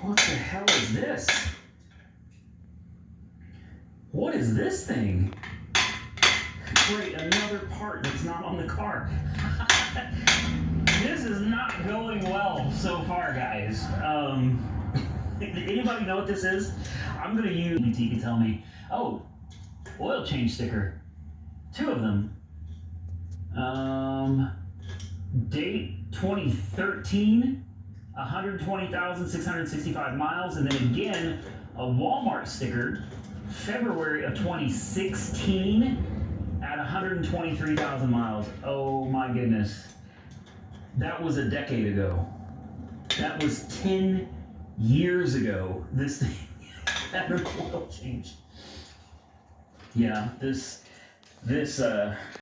What the hell is this? What is this thing? Great, another part that's not on the car. This is not going well so far, guys. Anybody know what this is? I'm gonna use BT can tell me. Oh, oil change sticker. 2 of them. Date 2013, 120,665 miles, and then again a Walmart sticker, February of 2016 at 123,000 miles. Oh my goodness. That was a decade ago. That was 10 years ago. This thing had an oil change. Yeah, this